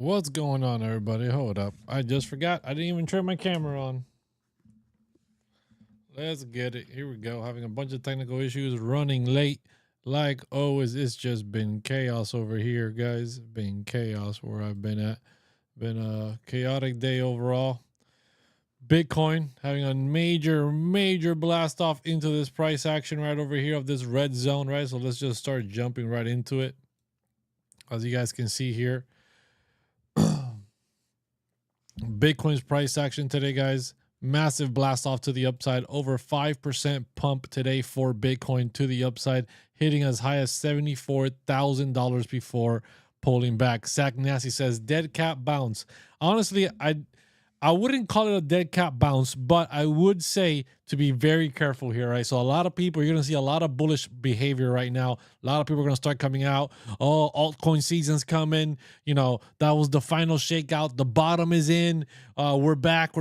What's going on, everybody? Hold up. I just forgot. I didn't even turn my camera on. Let's get it. Here we go. Having a bunch of technical issues, running late. Like always, it's just been chaos over here, guys. Been chaos where I've been at. Been a chaotic day overall. Bitcoin having a major blast off into this price action right over here of this red zone, right? So let's just start jumping right into it. As you guys can see here, Bitcoin's price action today, guys. Massive blast off to the upside. Over 5% pump today for Bitcoin to the upside, hitting as high as $74,000 before pulling back. Sack Nasty says dead cat bounce. Honestly, I wouldn't call it a dead cat bounce, but I would say to be very careful here, right? So a lot of people, you're going to see a lot of bullish behavior right now. A lot of people are going to start coming out. Oh, altcoin season's coming. You know, that was the final shakeout. The bottom is in. We're back.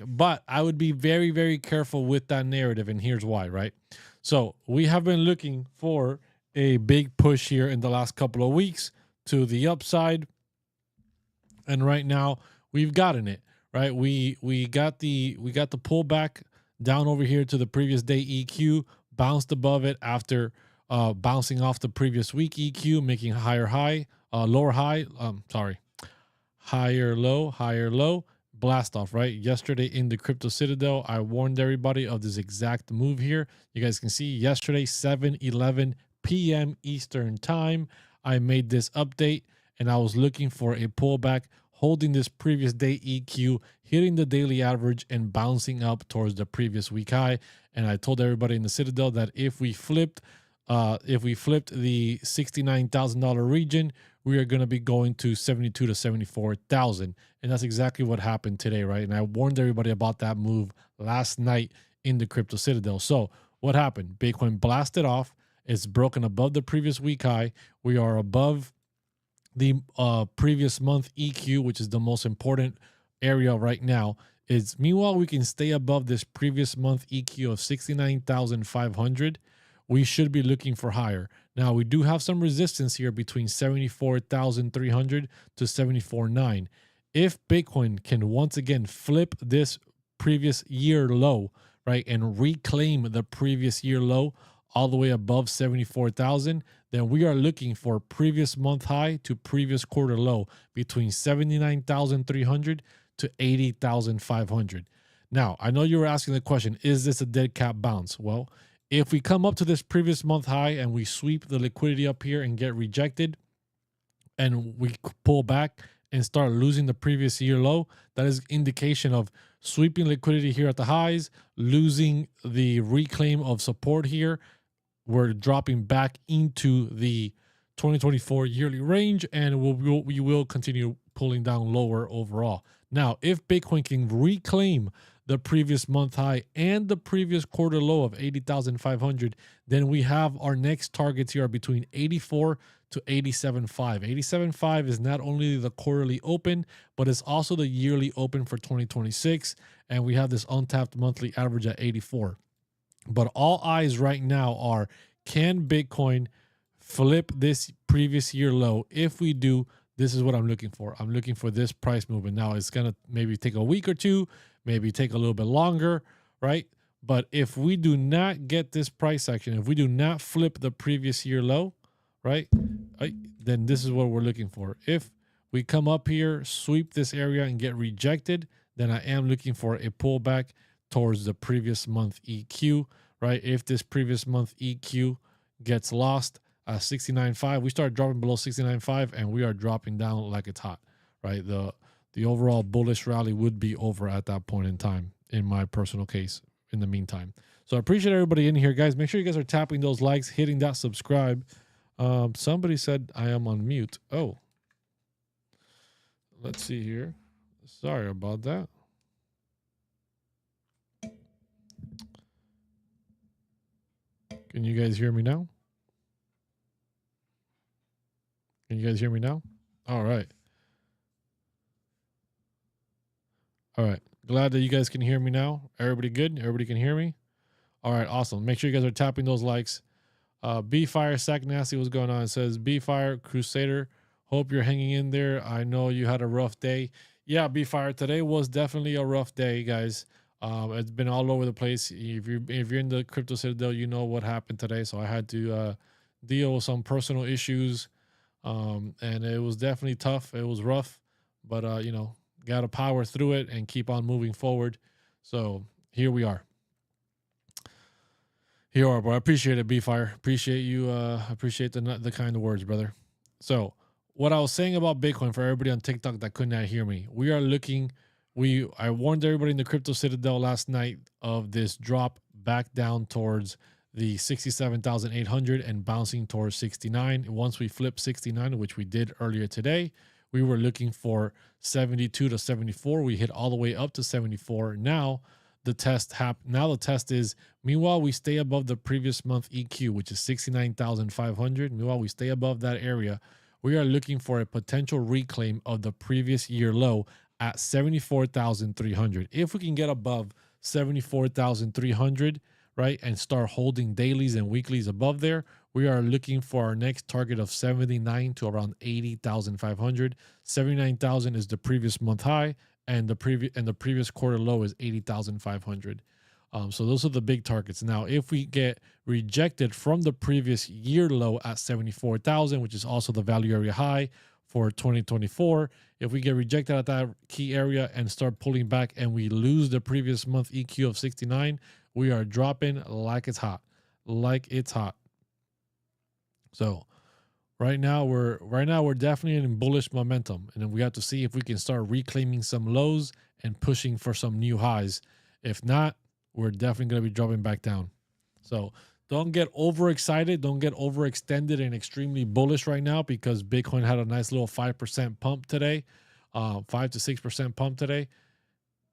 But I would be very careful with that narrative. And here's why, right? So we have been looking for a big push here in the last couple of weeks to the upside. And right now we've gotten it. Right, we got the pullback down over here to the previous day EQ, bounced above it after bouncing off the previous week EQ, making a higher high, lower high. Higher low, blast off. Right, yesterday in the Crypto Citadel, I warned everybody of this exact move here. You guys can see yesterday 7:11 p.m. Eastern time, I made this update, and I was looking for a pullback, holding this previous day EQ, hitting the daily average, and bouncing up towards the previous week high. And I told everybody in the Citadel that if we flipped the $69,000 region, we are going to be going to 72 to 74,000, and that's exactly what happened today, right? And I warned everybody about that move last night in the Crypto Citadel. So what happened? Bitcoin blasted off. It's broken above the previous week high. We are above the previous month EQ, which is the most important area right now. Is meanwhile we can stay above this previous month EQ of 69,500. We should be looking for higher. Now we do have some resistance here between 74,300 to 74.9. If Bitcoin can once again flip this previous year low, right, and reclaim the previous year low all the way above 74,000, then we are looking for previous month high to previous quarter low between 79,300 to 80,500. Now, I know you were asking the question, is this a dead cat bounce? Well, if we come up to this previous month high and we sweep the liquidity up here and get rejected, and we pull back and start losing the previous year low, that is indication of sweeping liquidity here at the highs, losing the reclaim of support here. We're dropping back into the 2024 yearly range, and we will continue pulling down lower overall. Now, if Bitcoin can reclaim the previous month high and the previous quarter low of 80,500, then we have our next targets here are between 84 to 87.5. 87.5 is not only the quarterly open, but it's also the yearly open for 2026, and we have this untapped monthly average at 84. But all eyes right now are, can Bitcoin flip this previous year low? If we do, this is what I'm looking for. I'm looking for this price movement. Now, it's going to maybe take a week or two, maybe take a little bit longer, right? But if we do not get this price action, if we do not flip the previous year low, right, then this is what we're looking for. If we come up here, sweep this area and get rejected, then I am looking for a pullback towards the previous month EQ, right? If this previous month EQ gets lost at 69.5, we start dropping below 69.5 and we are dropping down like it's hot, right? The overall bullish rally would be over at that point in time, in my personal case, in the meantime. So I appreciate everybody in here, guys. Make sure you guys are tapping those likes, hitting that subscribe. Somebody said I am on mute. Oh, let's see here. Sorry about that. Can you guys hear me now? Can you guys hear me now? All right. All right. Glad that you guys can hear me now. Everybody good? Everybody can hear me? All right. Awesome. Make sure you guys are tapping those likes. B Fire Sack Nasty, what's going on? It says B Fire Crusader. Hope you're hanging in there. I know you had a rough day. Yeah, Be Fire. Today was definitely a rough day, guys. It's been all over the place. If you're in the crypto citadel, you know what happened today. So I had to deal with some personal issues, and it was definitely tough. It was rough, but got to power through it and keep on moving forward. So here we are. Here are, bro. I appreciate it, B Fire. Appreciate you. Appreciate the kind of words, brother. So, what I was saying about Bitcoin for everybody on TikTok that could not hear me, we are looking. I warned everybody in the Crypto Citadel last night of this drop back down towards the 67,800 and bouncing towards 69. Once we flip 69, which we did earlier today, we were looking for 72 to 74. We hit all the way up to 74. Now the test is, meanwhile we stay above the previous month EQ, which is 69,500. Meanwhile we stay above that area, we are looking for a potential reclaim of the previous year low at 74,300. If we can get above 74,300, right, and start holding dailies and weeklies above there, we are looking for our next target of 79 to around 80,500. 79,000 is the previous month high, and the previous quarter low is 80,500. So those are the big targets. Now, if we get rejected from the previous year low at 74,000, which is also the value area high for 2024, if we get rejected at that key area and start pulling back and we lose the previous month EQ of 69, we are dropping like it's hot, So right now we're definitely in bullish momentum, and then we have to see if we can start reclaiming some lows and pushing for some new highs. If not, we're definitely going to be dropping back down. So don't get overexcited. Don't get overextended and extremely bullish right now, because Bitcoin had a nice little 5% pump today, 5 to 6% pump today.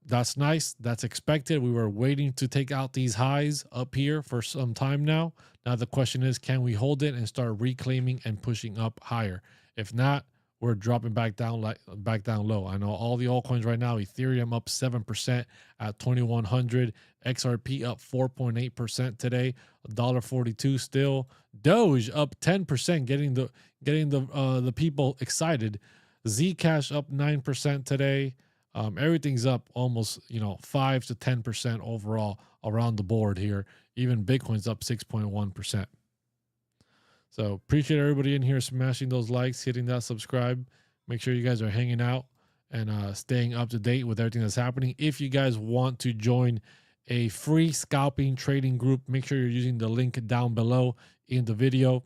That's nice. That's expected. We were waiting to take out these highs up here for some time now. Now the question is, can we hold it and start reclaiming and pushing up higher? If not, we're dropping back down low. I know all the altcoins right now. Ethereum up 7% at 2,100. XRP up 4.8% today. $1.42 still. Doge up 10%, getting the people excited. Zcash up 9% today. Everything's up almost 5 to 10% overall around the board here. Even Bitcoin's up 6.1%. So appreciate everybody in here smashing those likes, hitting that subscribe. Make sure you guys are hanging out and staying up to date with everything that's happening. If you guys want to join a free scalping trading group, make sure you're using the link down below in the video.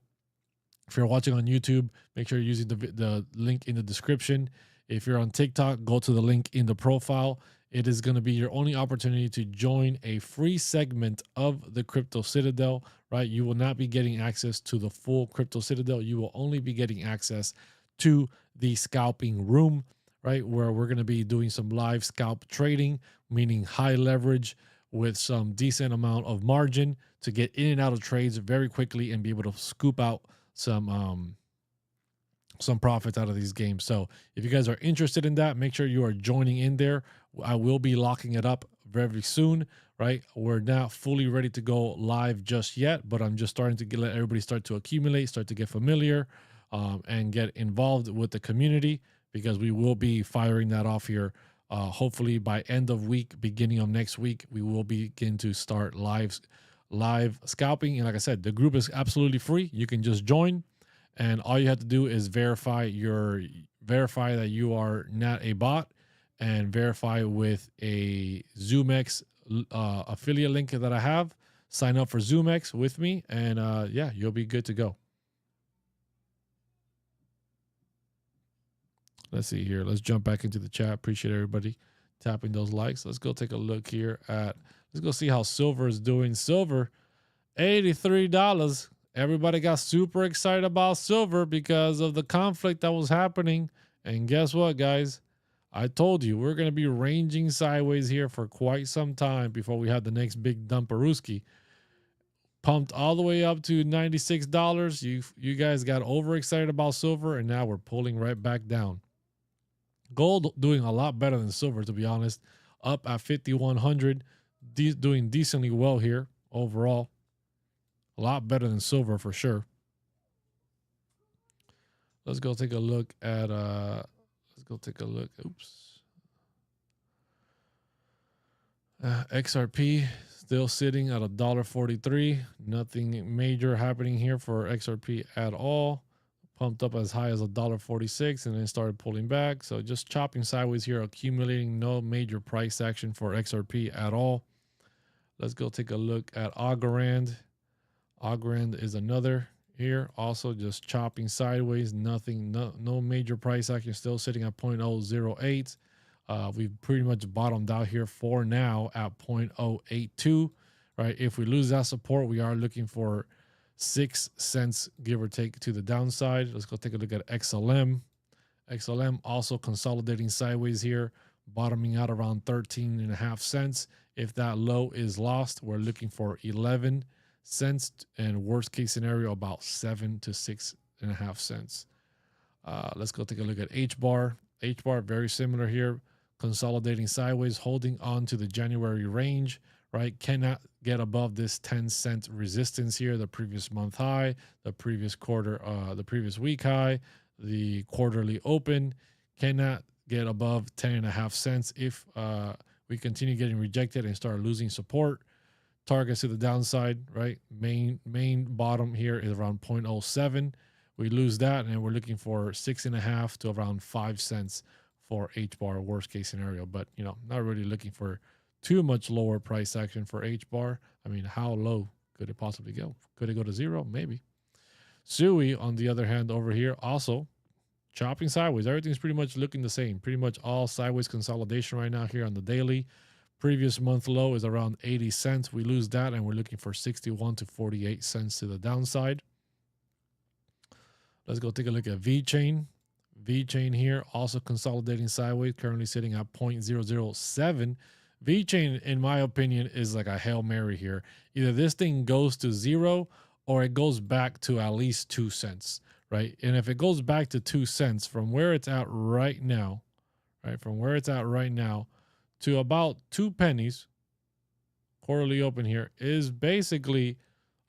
If you're watching on YouTube, make sure you're using the link in the description. If you're on TikTok, go to the link in the profile. It is going to be your only opportunity to join a free segment of the Crypto Citadel, right? You will not be getting access to the full Crypto Citadel. You will only be getting access to the scalping room, right? Where we're going to be doing some live scalp trading, meaning high leverage with some decent amount of margin to get in and out of trades very quickly and be able to scoop out some profits out of these games. So if you guys are interested in that, make sure you are joining in there. I will be locking it up very soon, right? We're not fully ready to go live just yet, but I'm just starting to let everybody start to accumulate, start to get familiar, and get involved with the community, because we will be firing that off here. Hopefully by end of week, beginning of next week, we will begin to start live scalping. And like I said, the group is absolutely free. You can just join. And all you have to do is verify that you are not a bot, and verify with a ZOOMEX affiliate link that I have. Sign up for ZOOMEX with me, and yeah, you'll be good to go. Let's see here. Let's jump back into the chat. Appreciate everybody tapping those likes. Let's go take a look here let's go see how silver is doing. Silver, $83. Everybody got super excited about silver because of the conflict that was happening. And guess what, guys? I told you we're going to be ranging sideways here for quite some time before we have the next big dumperooski. Pumped all the way up to $96. You guys got overexcited about silver, and now we're pulling right back down. Gold doing a lot better than silver, to be honest. Up at 5,100, doing decently well here overall. A lot better than silver for sure. Let's go take a look at oops. XRP still sitting at $1.43. Nothing major happening here for XRP at all. Pumped up as high as $1.46 and then started pulling back. So just chopping sideways here, accumulating no major price action for XRP at all. Let's go take a look at Algorand. Algorand is another here, also just chopping sideways. Nothing, no major price action. Still sitting at 0.008. We've pretty much bottomed out here for now at 0.082. Right. If we lose that support, we are looking for 6 cents, give or take, to the downside. Let's go take a look at XLM. XLM also consolidating sideways here, bottoming out around 13.5 cents. If that low is lost, we're looking for 11 cents, and worst case scenario about 7 to 6.5 cents. Let's go take a look at HBAR. HBAR very similar here, consolidating sideways, holding on to the January range. Right, cannot get above this 10-cent resistance here, the previous month high, the previous quarter, the previous week high, the quarterly open. Cannot get above 10.5 cents. If we continue getting rejected and start losing support, targets to the downside, right? Main bottom here is around 0.07. We lose that, and we're looking for 6.5 to around 5 cents for HBAR, worst case scenario. But not really looking for too much lower price action for HBAR. I mean, how low could it possibly go? Could it go to 0? Maybe. SUI, on the other hand, over here, also chopping sideways. Everything's pretty much looking the same. Pretty much all sideways consolidation right now here on the daily. Previous month low is around 80 cents. We lose that, and we're looking for 61 to 48 cents to the downside. Let's go take a look at VeChain. VeChain here also consolidating sideways, currently sitting at 0.007. VeChain, in my opinion, is like a Hail Mary here. Either this thing goes to 0 or it goes back to at least 2 cents, right? And if it goes back to 2 cents from where it's at right now, right, from where it's at right now to about 2 pennies, quarterly open here, is basically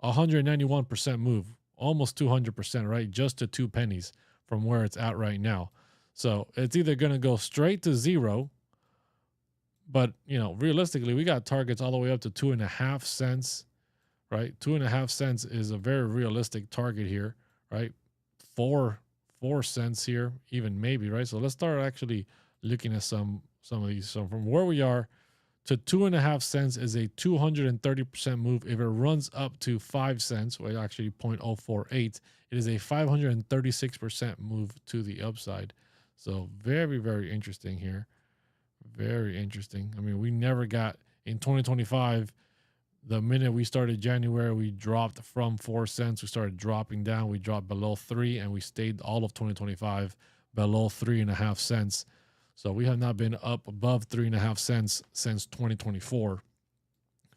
191% move, almost 200%, right? Just to 2 pennies from where it's at right now. So it's either going to go straight to 0, but realistically, we got targets all the way up to 2.5 cents, right? 2.5 cents is a very realistic target here, right? 4 cents here, even maybe, right? So let's start actually looking at some of these. So from where we are to 2.5 cents is a 230% move. If it runs up to 5 cents, well, actually 0.048, it is a 536% move to the upside. So very, very interesting here. Very interesting. I mean, we never got in 2025. The minute we started January, we dropped from 4 cents. We started dropping down. We dropped below 3, and we stayed all of 2025 below 3.5 cents. So we have not been up above 3.5 cents since 2024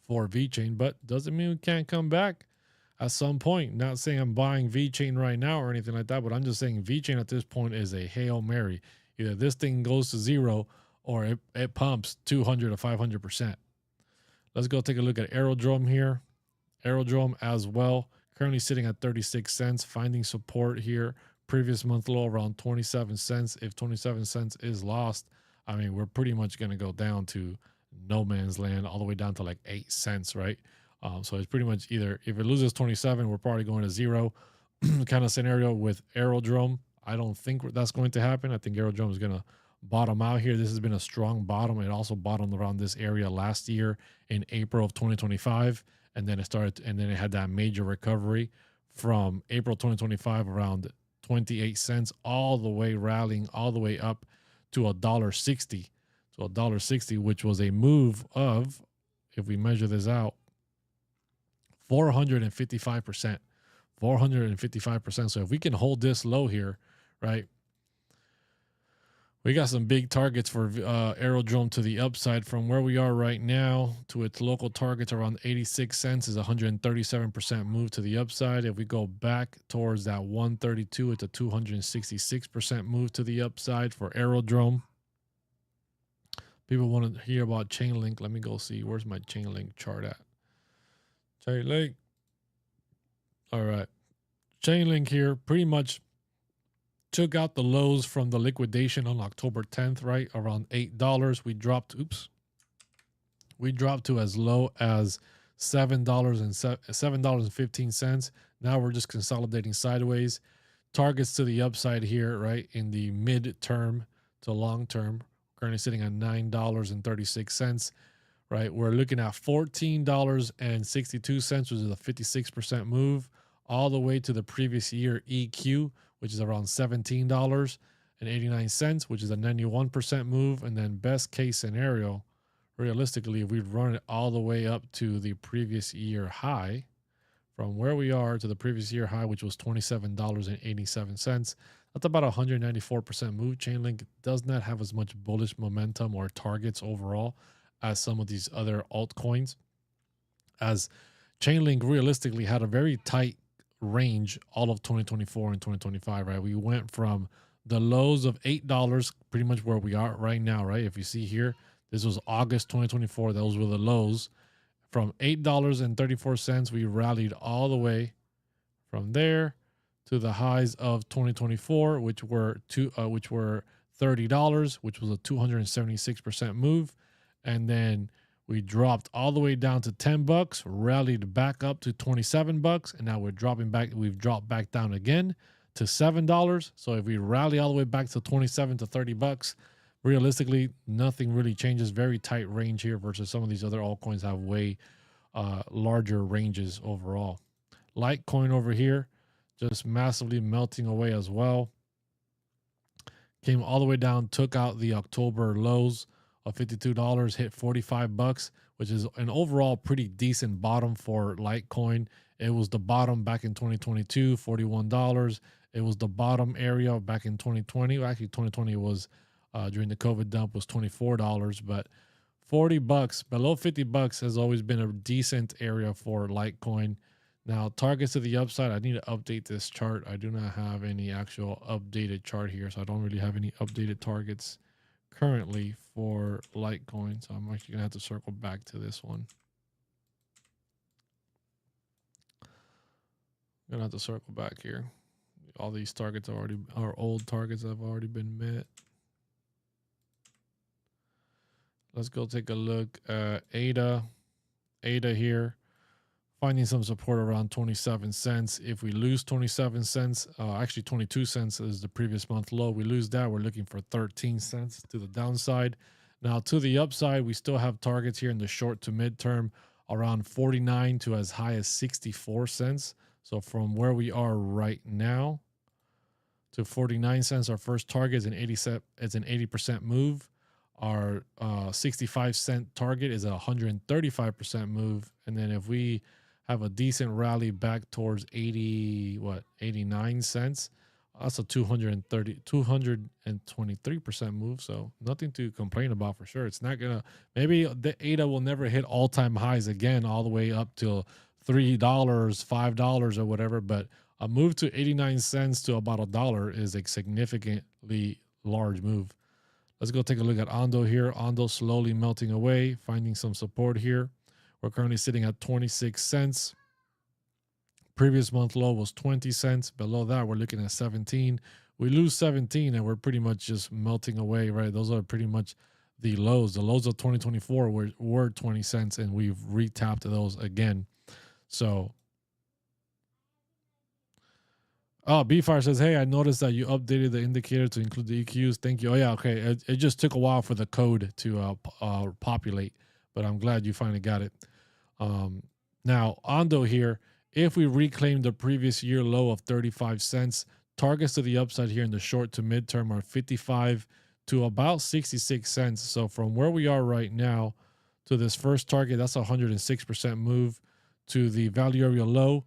for VeChain, but doesn't mean we can't come back at some point. Not saying I'm buying VeChain right now or anything like that, but I'm just saying VeChain at this point is a Hail Mary. Either this thing goes to 0 or it pumps 200 to 500%. Let's go take a look at Aerodrome here. Aerodrome as well, currently sitting at 36 cents, finding support here. Previous month low around 27 cents. If 27 cents is lost, I mean, we're pretty much going to go down to no man's land, all the way down to like 8 cents, right? So it's pretty much either, if it loses 27, we're probably going to 0 kind of scenario with Aerodrome. I don't think that's going to happen. I think Aerodrome is going to bottom out here. This has been a strong bottom. It also bottomed around this area last year in April of 2025, and then it had that major recovery from April 2025 around 28 cents, all the way rallying all the way up to $1.60, which was a move of, if we measure this out, 455%. So if we can hold this low here, right, we got some big targets for Aerodrome to the upside. From where we are right now to its local targets around 86 cents is 137% move to the upside. If we go back towards that 132, it's a 266% move to the upside for Aerodrome. People want to hear about Chainlink. Let me go see. Where's my Chainlink chart at? Chainlink. All right. Chainlink here, pretty much Took out the lows from the liquidation on October 10th, right around $8. We dropped to as low as $7.15. Now we're just consolidating sideways. Targets to the upside here, right in the mid-term to long term. Currently sitting at $9.36. Right, we're looking at $14.62, which is a 56% move, all the way to the previous year EQ, which is around $17.89, which is a 91% move. And then best case scenario, realistically, if we run it all the way up to the previous year high, from where we are to the previous year high, which was $27.87, that's about a 194% move. Chainlink does not have as much bullish momentum or targets overall as some of these other altcoins, as Chainlink realistically had a very tight range all of 2024 and 2025, right? We went from the lows of $8, pretty much where we are right now, right? If you see here, this was August 2024. Those were the lows. From $8.34, we rallied all the way from there to the highs of 2024, which were $30, which was a 276% move. And then we dropped all the way down to $10, rallied back up to $27, and now we're dropping back. We've dropped back down again to $7. So if we rally all the way back to 27 to $30, realistically, nothing really changes. Very tight range here versus some of these other altcoins have way larger ranges overall. Litecoin over here, just massively melting away as well. Came all the way down, took out the October lows of $52, hit $45, which is an overall pretty decent bottom for Litecoin. It was the bottom back in 2022, $41. It was the bottom area back in 2020. Well, actually, 2020 was during the COVID dump was $24, but $40 below $50 has always been a decent area for Litecoin. Now, targets to the upside, I need to update this chart. I do not have any actual updated chart here, so I don't really have any updated targets currently for Litecoin. So I'm actually gonna have to circle back to this one. I'm gonna have to circle back here. All these targets are old targets have already been met. Let's go take a look at ADA. ADA here, finding some support around 27 cents. If we lose 27 cents, actually 22 cents is the previous month low. We lose that, we're looking for 13 cents to the downside. Now to the upside, we still have targets here in the short to midterm around 49 to as high as 64 cents. So from where we are right now to 49 cents, our first target is an 80% move. Our 65-cent target is a 135% move. And then if we have a decent rally back towards 89 cents, that's a 223% move. So nothing to complain about for sure. It's not gonna, maybe the ADA will never hit all-time highs again, all the way up to $3, $5 or whatever. But a move to 89 cents to about $1 is a significantly large move. Let's go take a look at Ondo here. Ondo slowly melting away, finding some support here. We're currently sitting at 26 cents. Previous month low was 20 cents. Below that, we're looking at 17. We lose 17 and we're pretty much just melting away, right? Those are pretty much the lows. The lows of 2024 were 20 cents and we've retapped those again. So, oh, B-Fire says, hey, I noticed that you updated the indicator to include the EQs. Thank you. Oh, yeah, okay. It just took a while for the code to populate, but I'm glad you finally got it. Now, Ondo here, if we reclaim the previous year low of 35 cents, targets to the upside here in the short to midterm are 55 to about 66 cents. So from where we are right now to this first target, that's a 106% move. To the value area low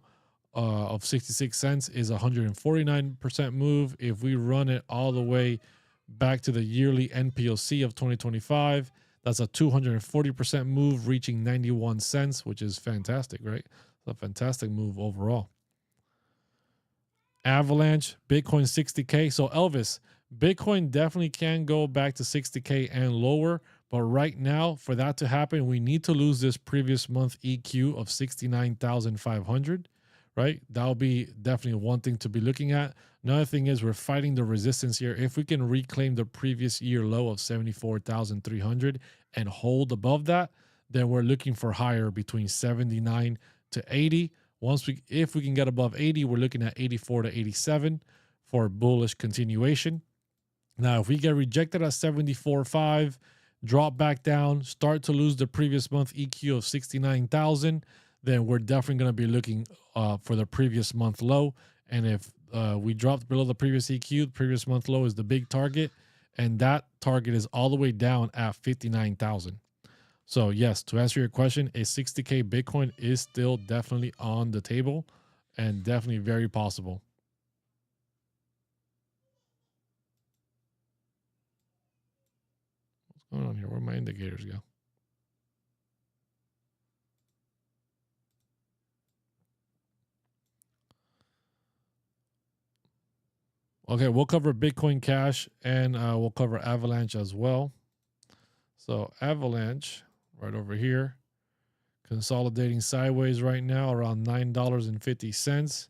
of 66 cents is a 149% move. If we run it all the way back to the yearly NPOC of 2025, that's a 240% move, reaching 91 cents, which is fantastic, right? It's a fantastic move overall. Avalanche, Bitcoin 60K. So Elvis, Bitcoin definitely can go back to 60K and lower. But right now, for that to happen, we need to lose this previous month EQ of 69,500. right? That'll be definitely one thing to be looking at. Another thing is we're fighting the resistance here. If we can reclaim the previous year low of 74,300 and hold above that, then we're looking for higher between 79 to 80. If we can get above 80, we're looking at 84 to 87 for bullish continuation. Now, if we get rejected at 74.5, drop back down, start to lose the previous month EQ of 69,000, then we're definitely going to be looking for the previous month low. And if we dropped below the previous EQ, the previous month low is the big target, and that target is all the way down at 59,000. So yes, to answer your question, a 60K Bitcoin is still definitely on the table and definitely very possible. What's going on here? Where my indicators go? Okay, we'll cover Bitcoin Cash and we'll cover Avalanche as well. So Avalanche right over here, consolidating sideways right now around $9.50.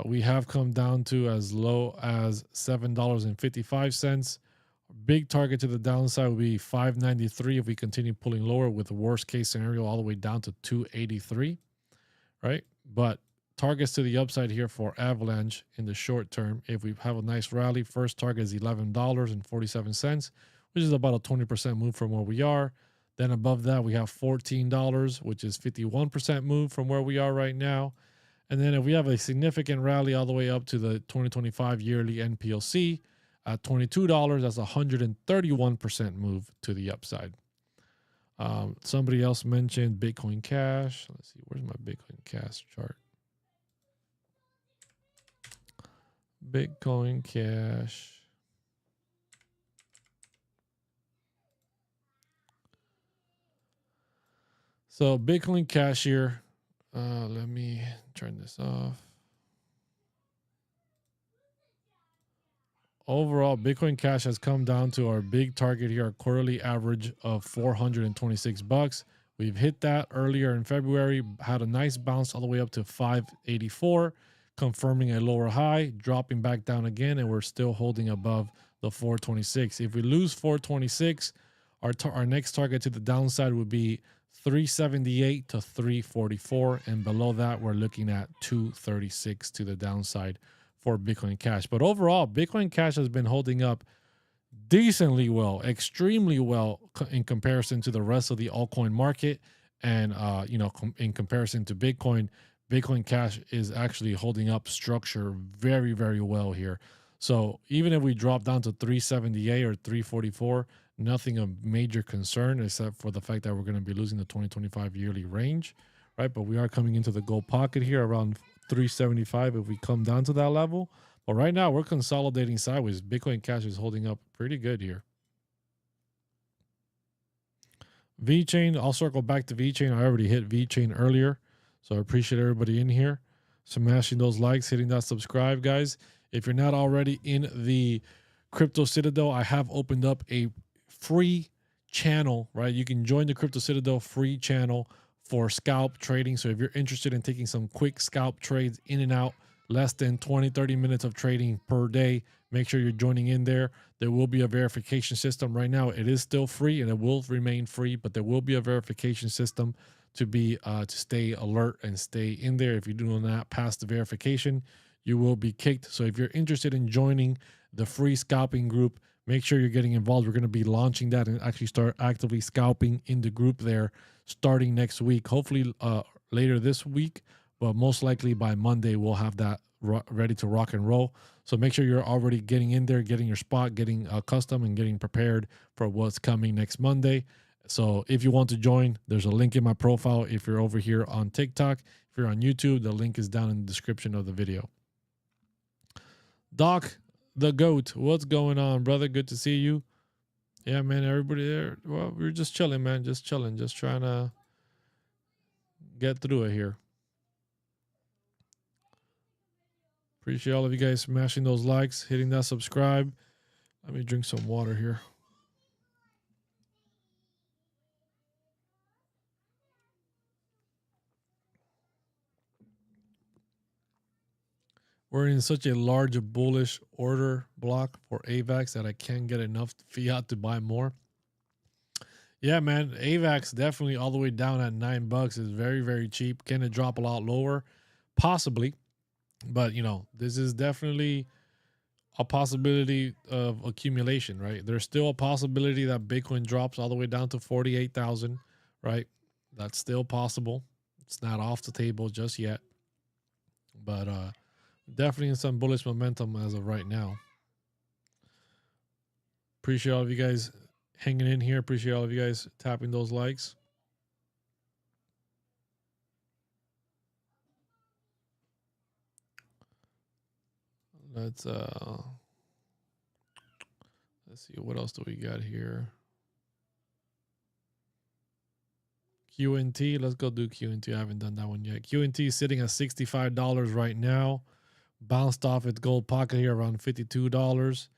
We have come down to as low as $7.55. Big target to the downside would be $5.93 if we continue pulling lower, with the worst case scenario all the way down to $2.83, right? But targets to the upside here for Avalanche in the short term, if we have a nice rally, first target is $11.47, which is about a 20% move from where we are. Then above that, we have $14, which is 51% move from where we are right now. And then if we have a significant rally all the way up to the 2025 yearly NPLC at $22, that's a 131% move to the upside. Somebody else mentioned Bitcoin Cash. Let's see, where's my Bitcoin Cash chart? Bitcoin Cash. So Bitcoin Cash here. Let me turn this off. Overall, Bitcoin Cash has come down to our big target here, our quarterly average of $426. We've hit that earlier in February, had a nice bounce all the way up to 584, confirming a lower high, dropping back down again, and we're still holding above the 426. If we lose 426, our next target to the downside would be 378 to 344, and below that, we're looking at 236 to the downside for Bitcoin Cash. But overall, Bitcoin Cash has been holding up decently well, extremely well in comparison to the rest of the altcoin market. And, in comparison to Bitcoin, Bitcoin Cash is actually holding up structure very, very well here. So even if we drop down to 378 or 344, nothing of major concern except for the fact that we're going to be losing the 2025 yearly range, right? But we are coming into the gold pocket here around 375 if we come down to that level. But right now we're consolidating sideways. Bitcoin Cash is holding up pretty good here. VeChain, I'll circle back to VeChain. I already hit VeChain earlier, so I appreciate everybody in here smashing those likes, hitting that subscribe, guys. If you're not already in the Crypto Citadel, I have opened up a free channel, right? You can join the Crypto Citadel free channel for scalp trading. So if you're interested in taking some quick scalp trades in and out, less than 20-30 minutes of trading per day, make sure you're joining in there. There will be a verification system. Right now it is still free and it will remain free, but there will be a verification system to be to stay alert and stay in there. If you do not pass the verification, you will be kicked. So if you're interested in joining the free scalping group, make sure you're getting involved. We're going to be launching that and actually start actively scalping in the group there starting next week, hopefully later this week, but most likely by Monday we'll have that ready to rock and roll. So make sure you're already getting in there, getting your spot, getting custom, and getting prepared for what's coming next Monday. So if you want to join, there's a link in my profile. If you're over here on TikTok, if you're on YouTube, the link is down in the description of the video. Doc, the GOAT, what's going on, brother? Good to see you. Yeah, man, everybody there. Well, we're just chilling, man. Just chilling. Just trying to get through it here. Appreciate all of you guys smashing those likes, hitting that subscribe. Let me drink some water here. We're in such a large bullish order block for AVAX that I can't get enough fiat to buy more. Yeah, man, AVAX definitely all the way down at $9 is very, very cheap. Can it drop a lot lower? Possibly, but this is definitely a possibility of accumulation, right? There's still a possibility that Bitcoin drops all the way down to 48,000, right? That's still possible. It's not off the table just yet, but definitely in some bullish momentum as of right now. Appreciate all of you guys hanging in here. Appreciate all of you guys tapping those likes. Let's see, what else do we got here? QNT, let's go do QNT. I haven't done that one yet. QNT is sitting at $65 right now. Bounced off its gold pocket here around $52.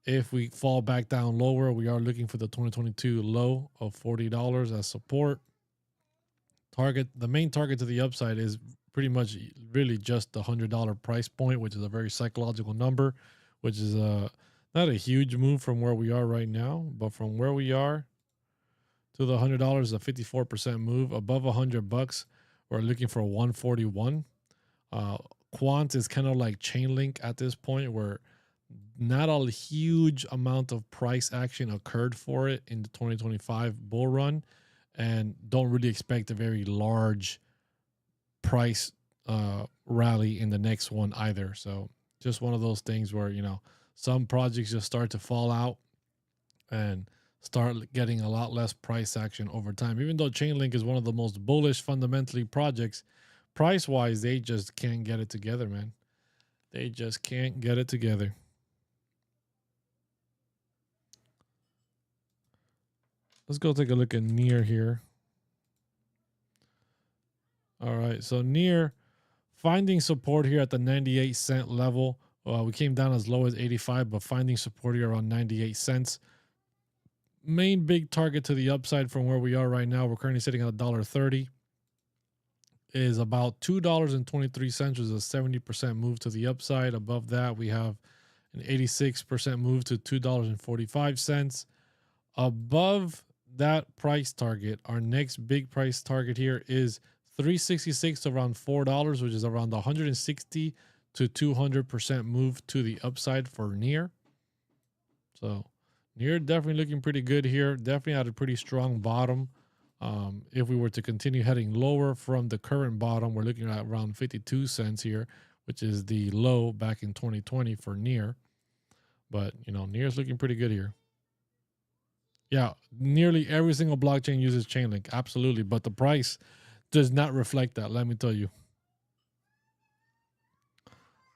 If we fall back down lower, we are looking for the 2022 low of $40 as support. The main target to the upside is pretty much really just the $100 price point, which is a very psychological number, which is not a huge move from where we are right now, but from where we are to the $100 is a 54% move. Above $100, we're looking for 141. Quant is kind of like Chainlink at this point, where not a huge amount of price action occurred for it in the 2025 bull run, and don't really expect a very large price rally in the next one either. So just one of those things where, some projects just start to fall out and start getting a lot less price action over time. Even though Chainlink is one of the most bullish fundamentally projects, price-wise, they just can't get it together, man. They just can't get it together. Let's go take a look at Near here. All right, so Near finding support here at the 98 cent level. We came down as low as 85, but finding support here around 98 cents. Main big target to the upside from where we are right now, we're currently sitting at $1.30, is about $2.23, which is a 70% move to the upside. Above that, we have an 86% move to $2.45. Above that price target, our next big price target here is 366 to around $4, which is around 160 to 200% move to the upside for Near. So Near definitely looking pretty good here. Definitely had a pretty strong bottom. If we were to continue heading lower from the current bottom, we're looking at around 52 cents here, which is the low back in 2020 for Near. But, Near's looking pretty good here. Yeah, nearly every single blockchain uses Chainlink. Absolutely. But the price does not reflect that, let me tell you.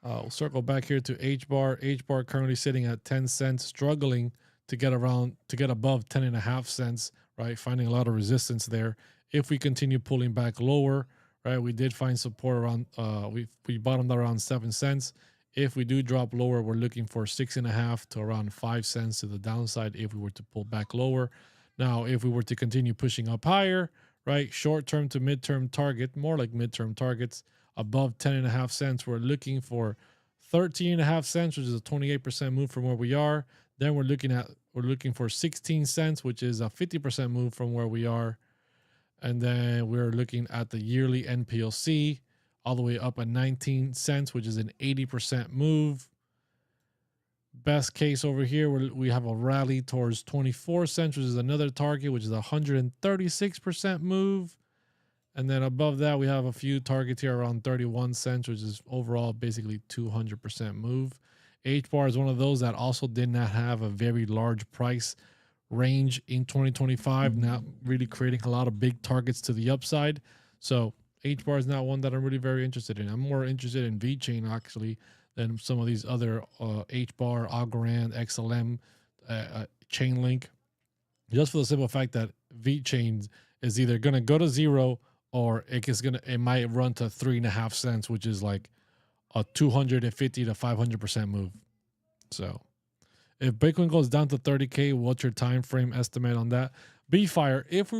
We'll circle back here to HBAR. HBAR currently sitting at 10 cents, struggling to get above 10.5 cents, right? Finding a lot of resistance there. If we continue pulling back lower, right? We did find support around, we bottomed around 7 cents. If we do drop lower, we're looking for 6.5 to around 5 cents to the downside if we were to pull back lower. Now, if we were to continue pushing up higher, right? Short-term to mid-term target, more like mid-term targets, above 10.5 cents, we're looking for 13.5 cents, which is a 28% move from where we are. Then we're looking for 16 cents, which is a 50% move from where we are. And then we're looking at the yearly NPLC all the way up at 19 cents, which is an 80% move. Best case over here, we have a rally towards 24 cents, which is another target, which is a 136% move. And then above that, we have a few targets here around 31 cents, which is overall basically 200% move. HBAR is one of those that also did not have a very large price range in 2025, not really creating a lot of big targets to the upside. So HBAR is not one that I'm really very interested in. I'm more interested in VeChain actually than some of these other HBAR, Algorand, XLM, Chainlink, just for the simple fact that VeChain is either going to go to zero or it might run to 3.5 cents, which is like a 250 to 500% move. So if Bitcoin goes down to 30K, what's your time frame estimate on that? BeFire, if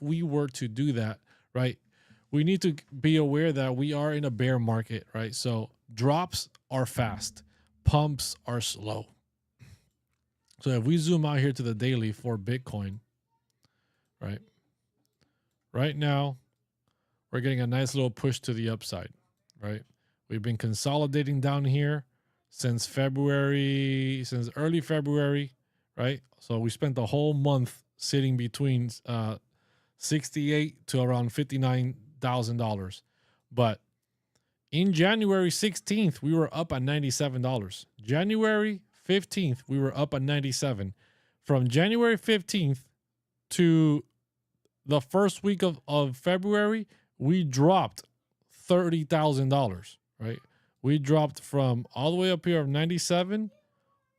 we were to do that, right? we need to be aware that we are in a bear market, right? So drops are fast, pumps are slow. So if we zoom out here to the daily for Bitcoin, right? Right now, we're getting a nice little push to the upside, right? We've been consolidating down here since early February, right? So we spent the whole month sitting between 68 to around $59,000. But in January 16th, we were up at $97. January 15th, we were up at 97. From January 15th to the first week of February, we dropped $30,000, right? We dropped from all the way up here of 97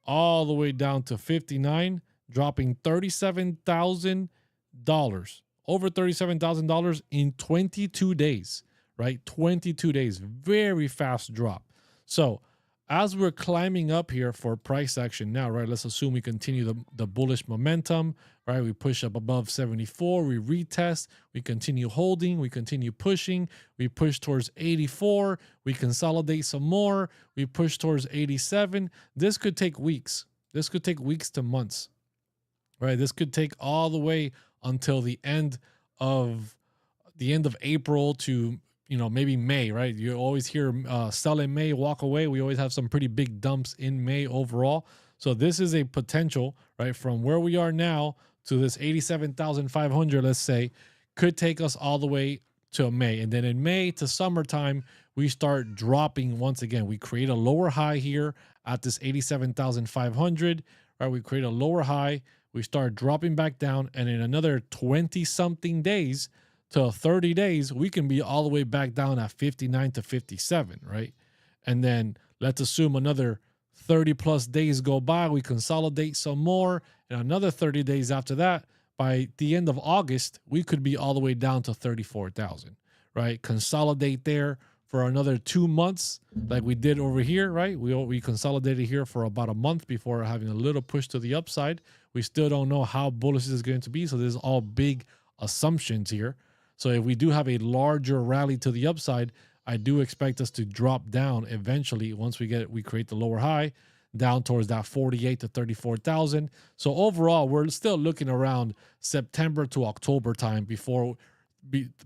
all the way down to 59, dropping $37,000, over $37,000 in 22 days, right? 22 days, very fast drop. So as we're climbing up here for price action now, right? Let's assume we continue the bullish momentum, right? We push up above 74, we retest, we continue holding, we continue pushing, we push towards 84, we consolidate some more, we push towards 87. This could take weeks. This could take weeks to months, right? This could take all the way until the end of April to maybe May, right? You always hear sell in May, walk away. We always have some pretty big dumps in May overall. So this is a potential, right? From where we are now to this 87,500, let's say, could take us all the way to May. And then in May to summertime, we start dropping once again. We create a lower high here at this 87,500, right? We create a lower high. We start dropping back down. And in another 20 something days, to 30 days, we can be all the way back down at 59 to 57, right? And then let's assume another 30 plus days go by, we consolidate some more, and another 30 days after that, by the end of August, we could be all the way down to 34,000, right? Consolidate there for another 2 months, like we did over here, right? We consolidated here for about a month before having a little push to the upside. We still don't know how bullish this is going to be, so there's all big assumptions here. So if we do have a larger rally to the upside, I do expect us to drop down eventually once we create the lower high down towards that 48 to 34,000. So overall, we're still looking around September to October time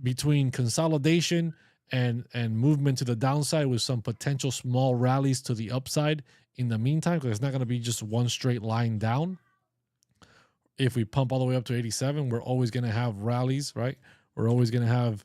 between consolidation and movement to the downside with some potential small rallies to the upside in the meantime, because it's not going to be just one straight line down. If we pump all the way up to 87, we're always going to have rallies, right? We're always going to have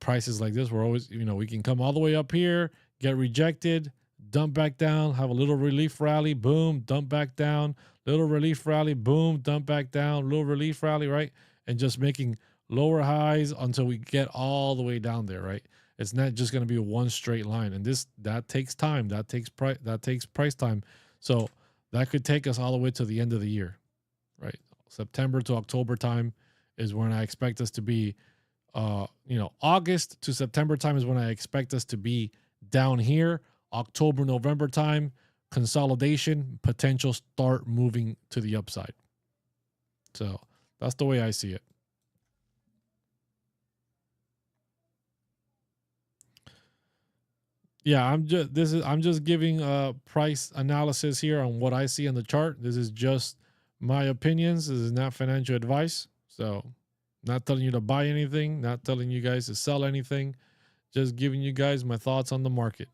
prices like this. We're always, we can come all the way up here, get rejected, dump back down, have a little relief rally, boom, dump back down, little relief rally, boom, dump back down, little relief rally, right? And just making lower highs until we get all the way down there, right? It's not just going to be one straight line. And that takes time. That takes price time. So that could take us all the way to the end of the year, right? September to October time is when I expect us to be, August to September time is when I expect us to be down here. October, November time, consolidation, potential start moving to the upside. So that's the way I see it. Yeah, I'm just giving price analysis here on what I see on the chart. This is just my opinions. This is not financial advice. So not telling you to buy anything, not telling you guys to sell anything, just giving you guys my thoughts on the market.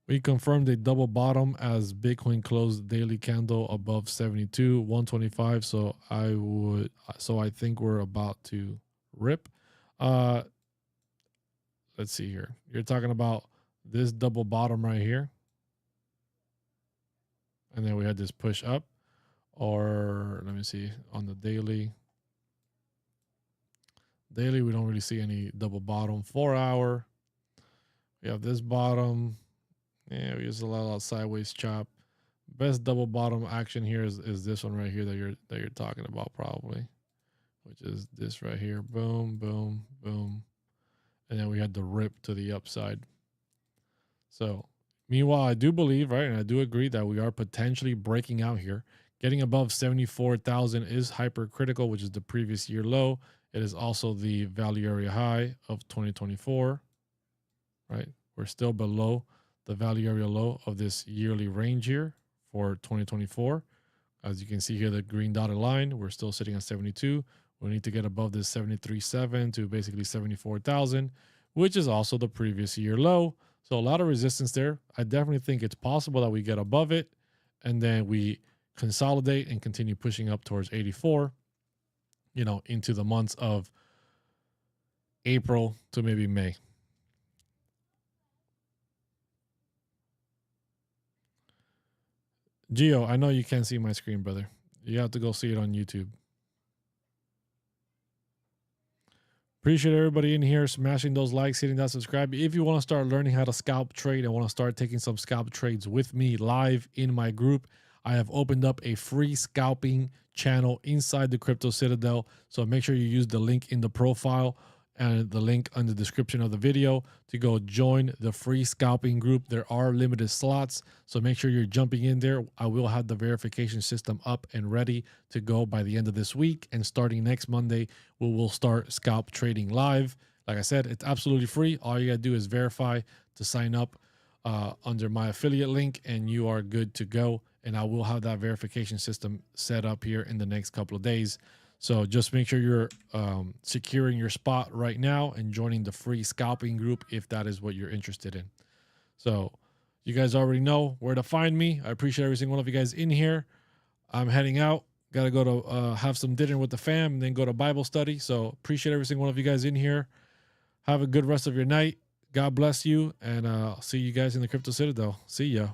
We confirmed a double bottom as Bitcoin closed daily candle above 72, 125. So I think we're about to rip. Let's see here. You're talking about this double bottom right here. And then we had this push up, or let me see on the daily. Daily, we don't really see any double bottom. 4 hour, we have this bottom. Yeah, we use a lot of sideways chop. Best double bottom action here is this one right here that you're talking about probably, which is this right here. Boom, boom, boom, and then we had the rip to the upside. So meanwhile, I do believe, right, and I do agree that we are potentially breaking out here, Getting above 74,000 is hypercritical, which is the previous year low. It is also the value area high of 2024, right? We're still below the value area low of this yearly range here for 2024. As you can see here, the green dotted line, we're still sitting at 72. We need to get above this 73.7 to basically 74,000, which is also the previous year low. So a lot of resistance there. I definitely think it's possible that we get above it and then we consolidate and continue pushing up towards 84, you know, into the months of April to maybe May. Gio, I know you can't see my screen, brother. You have to go see it on YouTube. Appreciate everybody in here smashing those likes, hitting that subscribe. If you want to start learning how to scalp trade and want to start taking some scalp trades with me live in my group, I have opened up a free scalping channel inside the Crypto Citadel. So make sure you use the link in the profile and the link on the description of the video to go join the free scalping group. There are limited slots, so make sure you're jumping in there. I will have the verification system up and ready to go by the end of this week, and starting next Monday, we will start scalp trading live. Like I said, it's absolutely free. All you gotta do is verify to sign up under my affiliate link, and you are good to go. And I will have that verification system set up here in the next couple of days. So just make sure you're securing your spot right now and joining the free scalping group if that is what you're interested in. So you guys already know where to find me. I appreciate every single one of you guys in here. I'm heading out. Got to go to have some dinner with the fam and then go to Bible study. So appreciate every single one of you guys in here. Have a good rest of your night. God bless you. And I'll see you guys in the Crypto Citadel. See ya.